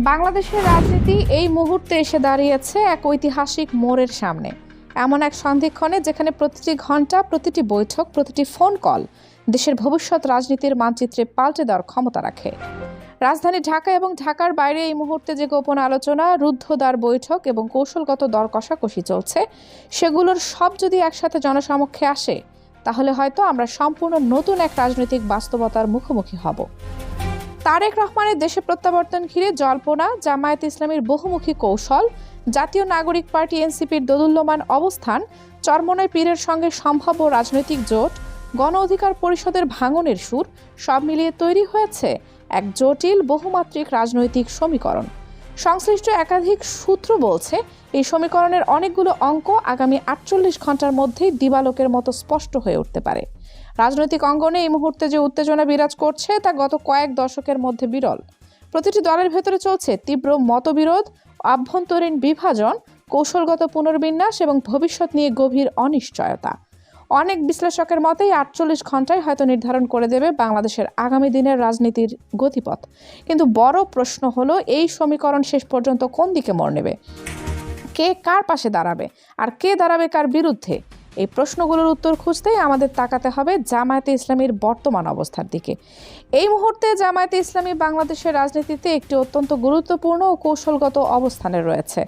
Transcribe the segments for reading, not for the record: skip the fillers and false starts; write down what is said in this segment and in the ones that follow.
বাংলাদেশের রাজনীতি এই মুহূর্তে এসে দাঁড়িয়েছে এক ঐতিহাসিক মোড়ের সামনে। এমন এক সন্ধিক্ষণে যেখানে প্রতিটি ঘন্টা, প্রতিটি বৈঠক, প্রতিটি ফোন কল দেশের ভবিষ্যৎ রাজনীতির মানচিত্রে পাল্টে দেওয়ার ক্ষমতা রাখে। রাজধানী ঢাকা এবং ঢাকার বাইরে এই মুহূর্তে যে গোপন আলোচনা, রুদ্ধদ্বার বৈঠক এবং কৌশলগত দর কষাকষি চলছে, সেগুলোর সব যদি একসাথে জনসমক্ষে আসে, তাহলে হয়তো আমরা সম্পূর্ণ নতুন এক রাজনৈতিক বাস্তবতার মুখোমুখি হব। তারেক রহমানের দেশে প্রত্যাবর্তন ঘিরে জল্পনা, জামায়াতে ইসলামীর বহুমুখী কৌশল, জাতীয় নাগরিক পার্টি এনসিপির দোদুল্যমান অবস্থান, চরমোনাই পীরের সঙ্গে সম্ভাব্য রাজনৈতিক জোট, গণ অধিকার পরিষদের ভাঙনের সুর, সব মিলিয়ে তৈরি হয়েছে এক জটিল বহুমাত্রিক রাজনৈতিক সমীকরণ। সংশ্লিষ্ট একাধিক সূত্র বলছে, এই সমীকরণের অনেকগুলো অঙ্ক আগামী 48 ঘন্টার মধ্যেই দিবালোকের মতো স্পষ্ট হয়ে উঠতে পারে। রাজনৈতিক অঙ্গনে এই মুহূর্তে যে উত্তেজনা বিরাজ করছে তা গত কয়েক দশকের মধ্যে বিরল। প্রতিটি দলের ভেতরে চলছে তীব্র মতবিরোধ, আভ্যন্তরীণ বিভাজন, কৌশলগত পুনর্বিন্যাস এবং ভবিষ্যৎ নিয়ে গভীর অনিশ্চয়তা। অনেক বিশ্লেষকের মতে 48 ঘন্টায় হয়তো নির্ধারণ করে দেবে বাংলাদেশের আগামী দিনের রাজনীতির গতিপথ। কিন্তু বড় প্রশ্ন হলো, এই সমীকরণ শেষ পর্যন্ত কোন দিকে মোড় নেবে? কে কার পাশে দাঁড়াবে আর কে দাঁড়াবে কার বিরুদ্ধে? এই প্রশ্নগুলোর উত্তর খুঁজতেই আমাদের তাকাতে হবে জামায়াতে ইসলামীর বর্তমান অবস্থার দিকে। এই মুহূর্তে জামায়াতে ইসলামী বাংলাদেশের রাজনীতিতে একটি অত্যন্ত গুরুত্বপূর্ণ ও কৌশলগত অবস্থানে রয়েছে।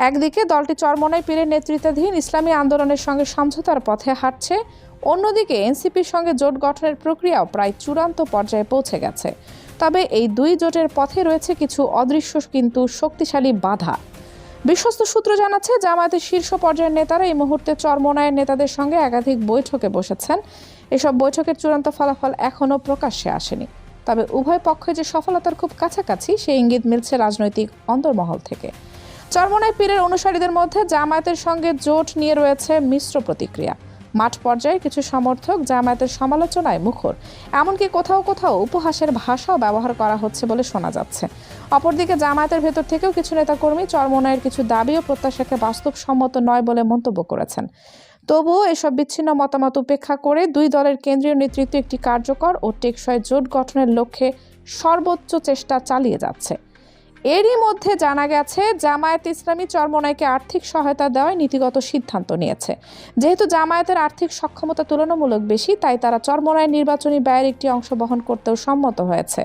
একদিকে দলটি চরমোনাই পীরের নেতৃত্বাধীন ইসলামী আন্দোলনের সঙ্গে সমঝোতার পথে হাঁটছে, অন্যদিকে এনসিপির সঙ্গে জোট গঠনের প্রক্রিয়াও প্রায় চূড়ান্ত পর্যায়ে পৌঁছে গেছে। তবে এই দুই জোটের পথে রয়েছে কিছু অদৃশ্য কিন্তু শক্তিশালী বাধা। বিশ্বস্ত সূত্র জানাচ্ছে, জামায়াতের শীর্ষ পর্যায়ের নেতারা এই মুহূর্তে চরমোনাইয়ের নেতাদের সঙ্গে একাধিক বৈঠকে বসেছেন। এসব বৈঠকের চূড়ান্ত ফলাফল এখনও প্রকাশ্যে আসেনি। তবে উভয় পক্ষে যে সফলতার খুব কাছাকাছি, সেই ইঙ্গিত মিলছে রাজনৈতিক অন্তর্মহল থেকে। চরমোনাই পীরের অনুসারীদের মধ্যে জামায়াতের সঙ্গে জোট নিয়ে রয়েছে মিশ্র প্রতিক্রিয়া। মাঠ পর্যায়ে কিছু সমর্থক জামায়াতের সমালোচনায় মুখর, এমনকি কোথাও কোথাও উপহাসের ভাষাও ব্যবহার করা হচ্ছে বলে শোনা যাচ্ছে। অপরদিকে জামায়াতের ভেতর থেকেও কিছু নেতাকর্মী চরমোনাইয়ের কিছু দাবি ও প্রত্যাশাকে বাস্তবসম্মত নয় বলে মন্তব্য করেছেন। তবুও এসব বিচ্ছিন্ন মতামত উপেক্ষা করে দুই দলের কেন্দ্রীয় নেতৃত্ব একটি কার্যকর ও টেকসই জোট গঠনের লক্ষ্যে সর্বোচ্চ চেষ্টা চালিয়ে যাচ্ছে। এরই মধ্যে জানা গেছে, জামায়াত ইসলামী চরমোনাইকে আর্থিক সহায়তা দেওয়ায় নীতিগত সিদ্ধান্ত নিয়েছে। যেহেতু জামায়াতের আর্থিক সক্ষমতা তুলনামূলক বেশি, তাই তারা চরমোনাই নির্বাচনী ব্যয়ের একটি অংশ বহন করতেও সম্মত হয়েছে।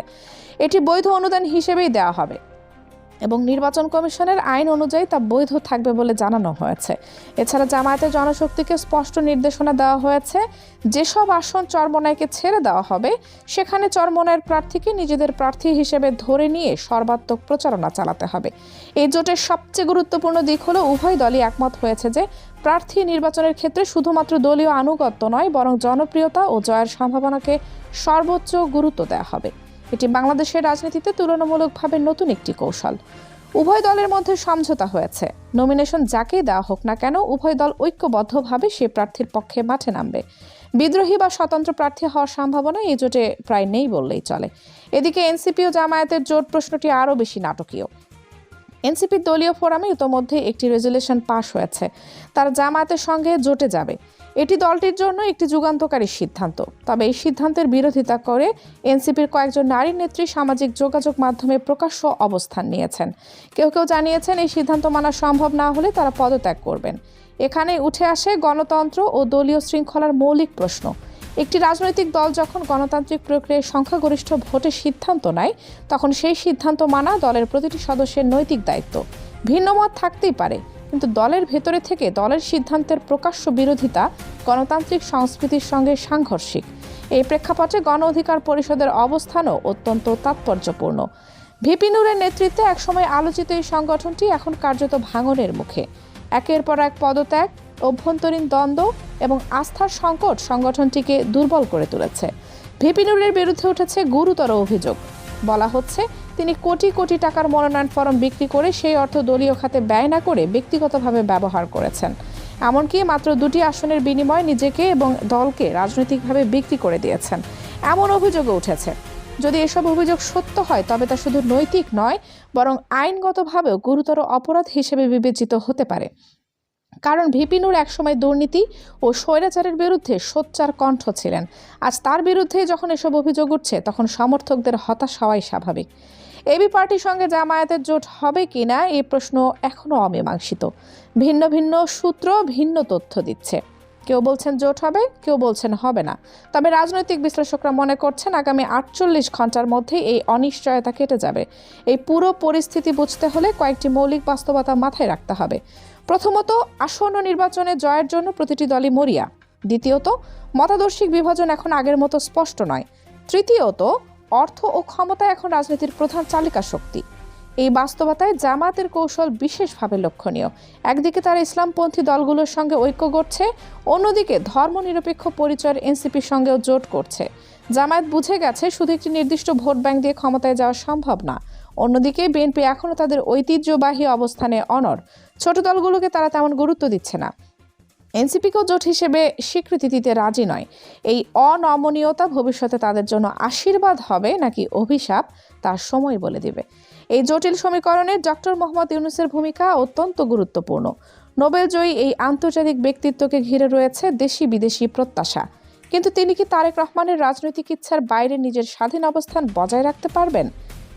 এটি বৈধ অনুদান হিসেবেই দেওয়া হবে এবং নির্বাচন কমিশনের আইন অনুযায়ী তা বৈধ থাকবে বলে জানানো হয়েছে। এছাড়া জামায়াতের জনশক্তিকে স্পষ্ট নির্দেশনা দেওয়া হয়েছে, যেসব আসন চরমোনাইকে ছেড়ে দেওয়া হবে, সেখানে চরমোনাইয়ের প্রার্থীকে নিজেদের প্রার্থী হিসেবে ধরে নিয়ে সর্বাত্মক প্রচারণা চালাতে হবে। এই জোটের সবচেয়ে গুরুত্বপূর্ণ দিক হলো, উভয় দলই একমত হয়েছে যে প্রার্থী নির্বাচনের ক্ষেত্রে শুধুমাত্র দলীয় আনুগত্য নয়, বরং জনপ্রিয়তা ও জয়ের সম্ভাবনাকে সর্বোচ্চ গুরুত্ব দেওয়া হবে। এটি বাংলাদেশের রাজনীতিতে তুলনামূলকভাবে নতুন একটি কৌশল। উভয় দলের মধ্যে সমঝোতা হয়েছে, নমিনেশন যাকেই দেওয়া হোক না কেন, উভয় দল ঐক্যবদ্ধভাবে সে প্রার্থীর পক্ষে মাঠে নামবে। বিদ্রোহী বা স্বতন্ত্র প্রার্থী হওয়ার সম্ভাবনা এই জোটে প্রায় নেই বললেই চলে। এদিকে এনসিপি ও জামায়াতের জোট প্রশ্নটি আরও বেশি নাটকীয়। এনসিপির দলীয় ফোরামে ইতোমধ্যে একটি রেজুলেশন পাশ হয়েছে, তারা জামায়াতের সঙ্গে জোটে যাবে। এটি দলটির জন্য একটি যুগান্তকারী সিদ্ধান্ত। তবে এই সিদ্ধান্তের বিরোধিতা করে এনসিপির কয়েকজন নারী নেত্রী সামাজিক যোগাযোগ মাধ্যমে প্রকাশ্য অবস্থান নিয়েছেন। কেউ কেউ জানিয়েছেন, এই সিদ্ধান্ত মানা সম্ভব না হলে তারা পদত্যাগ করবেন। এখানে উঠে আসে গণতন্ত্র ও দলীয় শৃঙ্খলার মৌলিক প্রশ্ন। একটি রাজনৈতিক দল যখন গণতান্ত্রিক প্রক্রিয়ায় সংখ্যাগরিষ্ঠ ভোটে সিদ্ধান্ত নেয়, তখন সেই সিদ্ধান্ত মানা দলের প্রতিটি সদস্যের নৈতিক দায়িত্ব। ভিন্ন মত থাকতেই পারে, কিন্তু দলের ভেতরে থেকে দলের সিদ্ধান্তের প্রকাশ্য বিরোধিতা গণতান্ত্রিক সংস্কৃতির সঙ্গে সাংঘর্ষিক। এই প্রেক্ষাপটে গণ অধিকার পরিষদের অবস্থানও অত্যন্ত তাৎপর্যপূর্ণ। ভিপি নূরের নেতৃত্বে একসময় আলোচিত এই সংগঠনটি এখন কার্যত ভাঙনের মুখে। একের পর এক পদত্যাগ, অভ্যন্তরীণ দ্বন্দ্ব এবং আস্থার সংকট সংগঠনটিকে দুর্বল করে তুলেছে। ভিপি নূরের বিরুদ্ধে উঠেছে গুরুতর অভিযোগ। বলা হচ্ছে, তিনি কোটি কোটি টাকার মনোনয়ন ফরম বিক্রি করে সেই অর্থ দলীয় খাতে ব্যয় না করে ব্যক্তিগতভাবে ব্যবহার করেছেন। এমনকি মাত্র 2টি আসনের বিনিময়ে নিজেকে এবং দলকে রাজনৈতিকভাবে বিক্রি করে দিয়েছেন, এমন অভিযোগও উঠেছে। যদি এসব অভিযোগ সত্য হয়, তবে তা শুধু নৈতিক নয়, বরং আইনগতভাবেও গুরুতর অপরাধ হিসেবে বিবেচিত হতে পারে। কারণ ভিপি নূর একসময় দুর্নীতি ও স্বৈরাচারের বিরুদ্ধে সোচ্চার কণ্ঠ ছিলেন। আজ তার বিরুদ্ধে যখন এসব অভিযোগ উঠছে, তখন সমর্থকদের হতাশ হওয়াই স্বাভাবিক। এবি পার্টির সঙ্গে জামায়াতের জোট হবে কিনা এই প্রশ্ন এখনো অমীমাংসিত। ভিন্ন ভিন্ন সূত্র ভিন্ন তথ্য দিচ্ছে। কেউ বলছেন জোট হবে, কেউ বলছেন হবে না। তবে রাজনৈতিক বিশ্লেষকরা মনে করছেন আগামী 48 ঘন্টার মধ্যে এই অনিশ্চয়তা কেটে যাবে। এই পুরো পরিস্থিতি বুঝতে হলে কয়েকটি মৌলিক বাস্তবতা মাথায় রাখতে হবে। প্রথমত, আসন্ন নির্বাচনে জয়ের জন্য প্রতিটি দলই মরিয়া। দ্বিতীয়ত, মতাদর্শিক বিভাজন এখন আগের মতো স্পষ্ট নয়। তৃতীয়ত, অর্থ ও ক্ষমতা এখন রাজনীতির প্রধান চালিকা শক্তি। এই বাস্তবতায় জামায়াতের কৌশল বিশেষভাবে লক্ষণীয়। একদিকে তারা ইসলামপন্থী দলগুলোর সঙ্গে ঐক্য করছে, অন্যদিকে ধর্মনিরপেক্ষ পরিচয়ের এনসিপির সঙ্গেও জোট করছে। জামায়াত বুঝে গেছে শুধু একটি নির্দিষ্ট ভোট ব্যাংক দিয়ে ক্ষমতায় যাওয়া সম্ভব না। অন্যদিকে বিএনপি এখনও তাদের ঐতিহ্যবাহী অবস্থানে অনড়। ছোট দলগুলোকে তারা তেমন গুরুত্ব দিচ্ছে না। এনসিপিকেও জোট হিসেবে স্বীকৃতি দিতে রাজি নয়। এই অনমনীয়তা ভবিষ্যতে তাদের জন্য আশীর্বাদ হবে নাকি অভিশাপ, তার সময় বলে দিবে। এই জটিল সমীকরণে ডক্টর মোহাম্মদ ইউনূসের ভূমিকা অত্যন্ত গুরুত্বপূর্ণ। নোবেলজয়ী এই আন্তর্জাতিক ব্যক্তিত্বকে ঘিরে রয়েছে দেশি বিদেশি প্রত্যাশা। কিন্তু তিনি কি তারেক রহমানের রাজনৈতিক ইচ্ছার বাইরে নিজের স্বাধীন অবস্থান বজায় রাখতে পারবেন?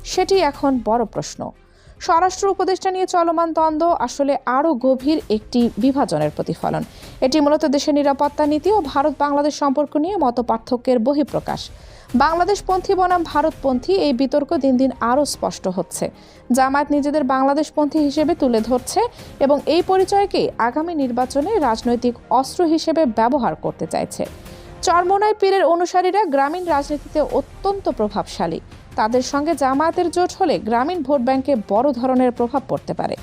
সেটি এখন বড় প্রশ্ন। স্বরাষ্ট্র উপদেষ্টা নিয়ে চলমান দ্বন্দ্ব আসলে আরও গভীর একটি বিভাজনের প্রতিফলন। এটি মূলত দেশের নিরাপত্তা নীতি ও ভারত-বাংলাদেশ সম্পর্ক নিয়ে মতপার্থক্যের বহিঃপ্রকাশ। বাংলাদেশপন্থী বনাম ভারতপন্থী এই বিতর্ক দিন দিন আরও স্পষ্ট হচ্ছে। জামায়াত নিজেদের বাংলাদেশপন্থী হিসেবে তুলে ধরছে এবং এই পরিচয়কেই আগামী নির্বাচনে রাজনৈতিক অস্ত্র হিসেবে ব্যবহার করতে চাইছে। চরমোনাই পীরের অনুসারীরা গ্রামীণ রাজনীতিতে অত্যন্ত প্রভাবশালী। তাদের সঙ্গে জামায়াতের জোট হলে গ্রামীণ ভোট ব্যাংকে বড় ধরনের প্রভাব পড়তে পারে।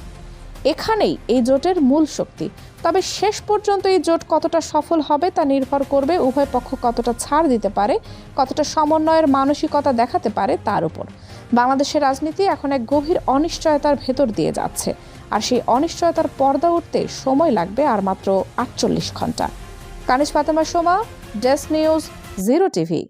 এখানেই এই জোটের মূল শক্তি। তবে শেষ পর্যন্ত এই জোট কতটা সফল হবে তা নির্ভর করবে উভয় পক্ষ কতটা ছাড় দিতে পারে, কতটা সমন্বয়ের মানসিকতা দেখাতে পারে তার উপর। বাংলাদেশের রাজনীতি এখন এক গভীর অনিশ্চয়তার ভেতর দিয়ে যাচ্ছে, আর সেই অনিশ্চয়তার পর্দা উঠতে সময় লাগবে আর মাত্র 48 ঘন্টা। Kaniz Fatema Soma, desk news, 0 TV.